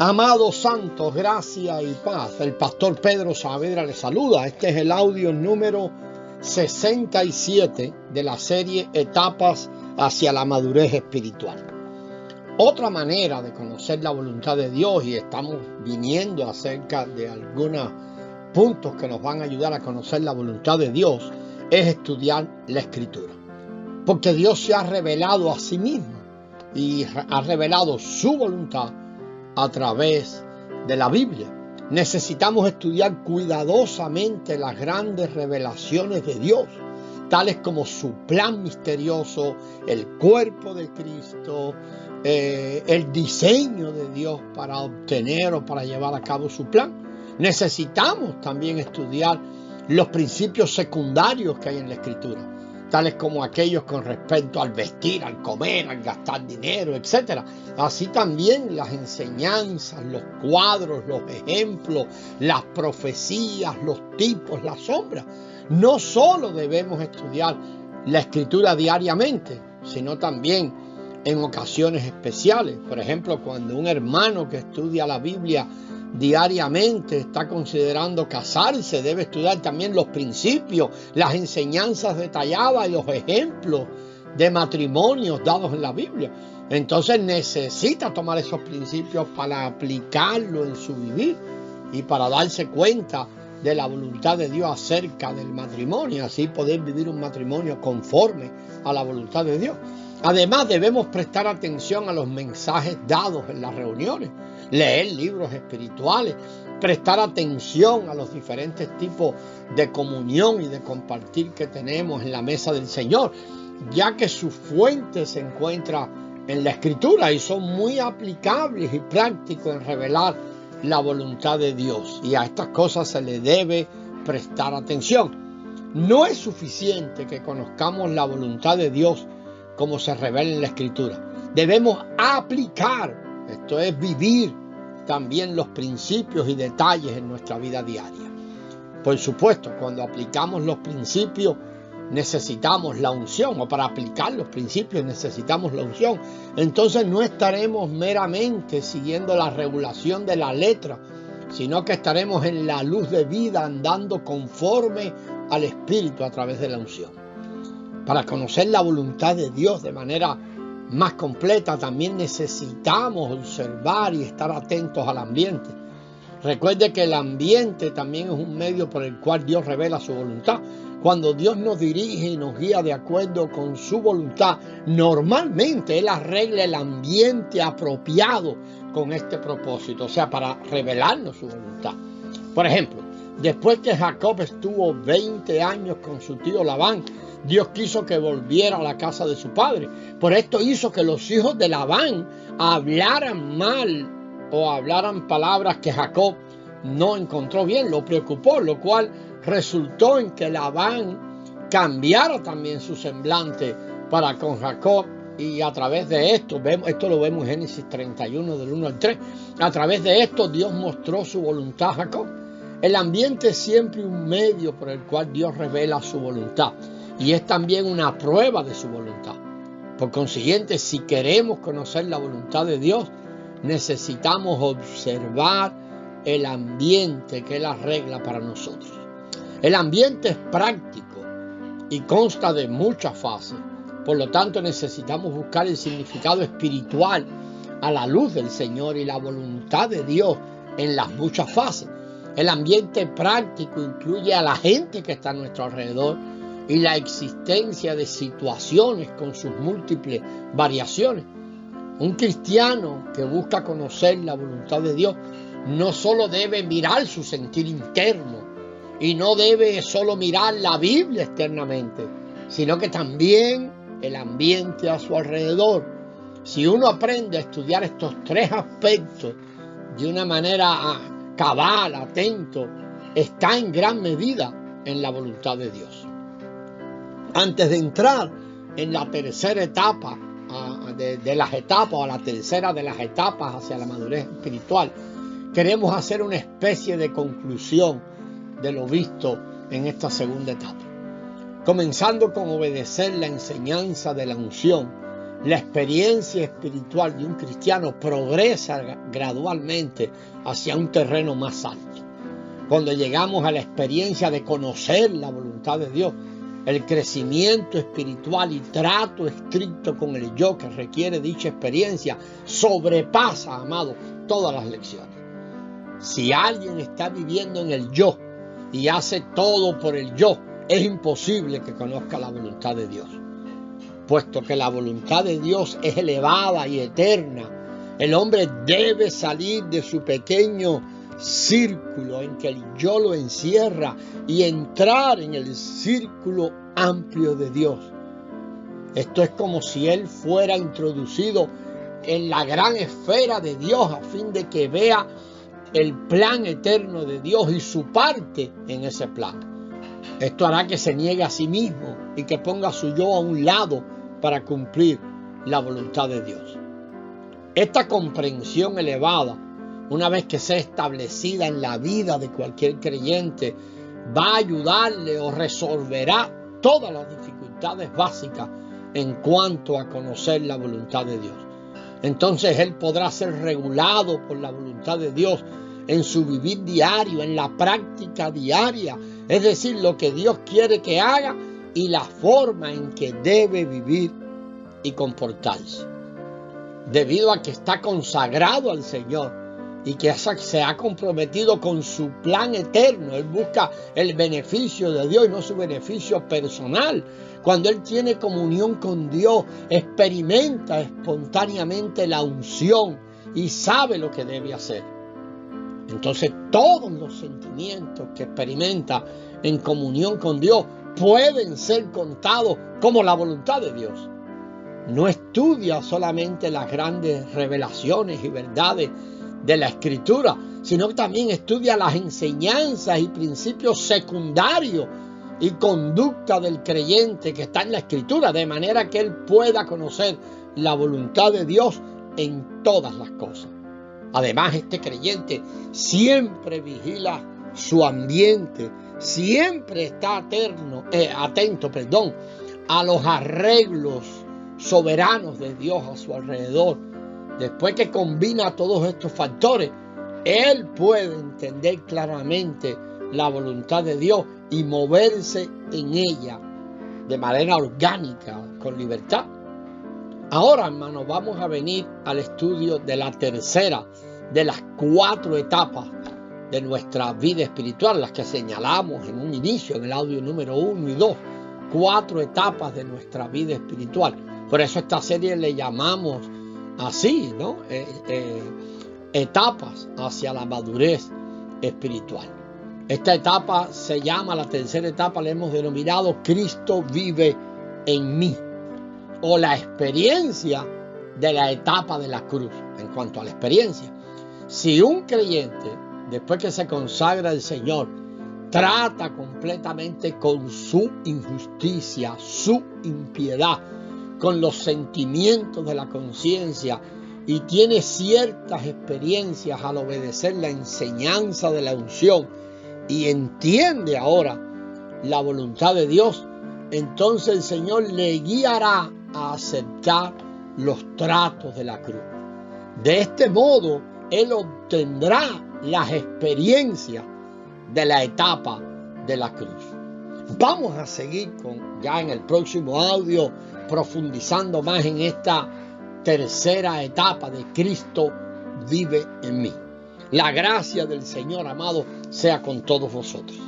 Amados santos, gracia y paz. El pastor Pedro Saavedra les saluda. Este es el audio número 67 de la serie Etapas hacia la madurez espiritual. Otra manera de conocer la voluntad de Dios, y estamos viniendo acerca de algunos puntos que nos van a ayudar a conocer la voluntad de Dios, es estudiar la Escritura. Porque Dios se ha revelado a sí mismo y ha revelado su voluntad a través de la Biblia. Necesitamos estudiar cuidadosamente las grandes revelaciones de Dios, tales como su plan misterioso, el cuerpo de Cristo, el diseño de Dios para obtener o para llevar a cabo su plan. Necesitamos también estudiar los principios secundarios que hay en la Escritura, tales como aquellos con respecto al vestir, al comer, al gastar dinero, etc. Así también las enseñanzas, los cuadros, los ejemplos, las profecías, los tipos, las sombras. No solo debemos estudiar la Escritura diariamente, sino también en ocasiones especiales. Por ejemplo, cuando un hermano que estudia la Biblia diariamente está considerando casarse, debe estudiar también los principios, las enseñanzas detalladas y los ejemplos de matrimonios dados en la Biblia. Entonces necesita tomar esos principios para aplicarlo en su vivir y para darse cuenta de la voluntad de Dios acerca del matrimonio, así poder vivir un matrimonio conforme a la voluntad de Dios. Además, debemos prestar atención a los mensajes dados en las reuniones, leer libros espirituales, prestar atención a los diferentes tipos de comunión y de compartir que tenemos en la mesa del Señor, ya que su fuente se encuentra en la Escritura y son muy aplicables y prácticos en revelar la voluntad de Dios. Y a estas cosas se le debe prestar atención. No es suficiente que conozcamos la voluntad de Dios como se revela en la Escritura. Debemos aplicar, esto es vivir también los principios y detalles en nuestra vida diaria. Por supuesto, cuando aplicamos los principios necesitamos la unción, o para aplicar los principios necesitamos la unción. Entonces no estaremos meramente siguiendo la regulación de la letra, sino que estaremos en la luz de vida andando conforme al Espíritu a través de la unción. Para conocer la voluntad de Dios de manera más completa, también necesitamos observar y estar atentos al ambiente. Recuerde que el ambiente también es un medio por el cual Dios revela su voluntad. Cuando Dios nos dirige y nos guía de acuerdo con su voluntad, normalmente Él arregla el ambiente apropiado con este propósito, o sea, para revelarnos su voluntad. Por ejemplo, después que Jacob estuvo 20 años con su tío Labán, Dios quiso que volviera a la casa de su padre. Por esto hizo que los hijos de Labán hablaran mal o hablaran palabras que Jacob no encontró bien, lo preocupó, lo cual resultó en que Labán cambiara también su semblante para con Jacob. Y a través de esto, esto lo vemos en Génesis 31 del 1 al 3, a través de esto Dios mostró su voluntad a Jacob. El ambiente es siempre un medio por el cual Dios revela su voluntad y es también una prueba de su voluntad. Por consiguiente, si queremos conocer la voluntad de Dios, necesitamos observar el ambiente que Él arregla para nosotros. El ambiente es práctico y consta de muchas fases. Por lo tanto, necesitamos buscar el significado espiritual a la luz del Señor y la voluntad de Dios en las muchas fases. El ambiente práctico incluye a la gente que está a nuestro alrededor y la existencia de situaciones con sus múltiples variaciones. Un cristiano que busca conocer la voluntad de Dios no solo debe mirar su sentir interno y no debe solo mirar la Biblia externamente, sino que también el ambiente a su alrededor. Si uno aprende a estudiar estos tres aspectos de una manera cabal, atento, está en gran medida en la voluntad de Dios. Antes de entrar en la tercera etapa de las etapas, o la tercera de las etapas hacia la madurez espiritual, queremos hacer una especie de conclusión de lo visto en esta segunda etapa. Comenzando con obedecer la enseñanza de la unción La experiencia espiritual de un cristiano progresa gradualmente hacia un terreno más alto. Cuando llegamos a la experiencia de conocer la voluntad de Dios, el crecimiento espiritual y trato estricto con el yo que requiere dicha experiencia sobrepasa, amado, todas las lecciones. Si alguien está viviendo en el yo y hace todo por el yo, es imposible que conozca la voluntad de Dios. Puesto que la voluntad de Dios es elevada y eterna, el hombre debe salir de su pequeño círculo en que el yo lo encierra y entrar en el círculo amplio de Dios. Esto es como si él fuera introducido en la gran esfera de Dios a fin de que vea el plan eterno de Dios y su parte en ese plan. Esto hará que se niegue a sí mismo y que ponga su yo a un lado para cumplir la voluntad de Dios. Esta comprensión elevada, una vez que sea establecida en la vida de cualquier creyente, va a ayudarle o resolverá todas las dificultades básicas en cuanto a conocer la voluntad de Dios. Entonces él podrá ser regulado por la voluntad de Dios en su vivir diario, en la práctica diaria, es decir, lo que Dios quiere que haga y la forma en que debe vivir y comportarse. Debido a que está consagrado al Señor y que se ha comprometido con su plan eterno, él busca el beneficio de Dios y no su beneficio personal. Cuando él tiene comunión con Dios, experimenta espontáneamente la unción y sabe lo que debe hacer. Entonces todos los sentimientos que experimenta en comunión con Dios pueden ser contados como la voluntad de Dios. No estudia solamente las grandes revelaciones y verdades de la Escritura, sino que también estudia las enseñanzas y principios secundarios y conducta del creyente que está en la Escritura, de manera que él pueda conocer la voluntad de Dios en todas las cosas. Además, este creyente siempre vigila su ambiente, siempre está atento a los arreglos soberanos de Dios a su alrededor. Después que combina todos estos factores, él puede entender claramente la voluntad de Dios y moverse en ella de manera orgánica, con libertad. Ahora, hermanos, vamos a venir al estudio de la tercera de las 4 etapas de nuestra vida espiritual, las que señalamos en un inicio, en el audio número 1 y 2, 4 etapas de nuestra vida espiritual. Por eso esta serie le llamamos así, ¿no? Etapas hacia la madurez espiritual. Esta etapa se llama, la tercera etapa le hemos denominado Cristo vive en mí, o la experiencia de la etapa de la cruz. En cuanto a la experiencia, si un creyente, después que se consagra al Señor, trata completamente con su injusticia, su impiedad, con los sentimientos de la conciencia y tiene ciertas experiencias al obedecer la enseñanza de la unción y entiende ahora la voluntad de Dios, entonces el Señor le guiará a aceptar los tratos de la cruz. De este modo, él obtendrá las experiencias de la etapa de la cruz. Vamos a seguir ya en el próximo audio profundizando más en esta tercera etapa de Cristo vive en mí. La gracia del Señor amado sea con todos vosotros.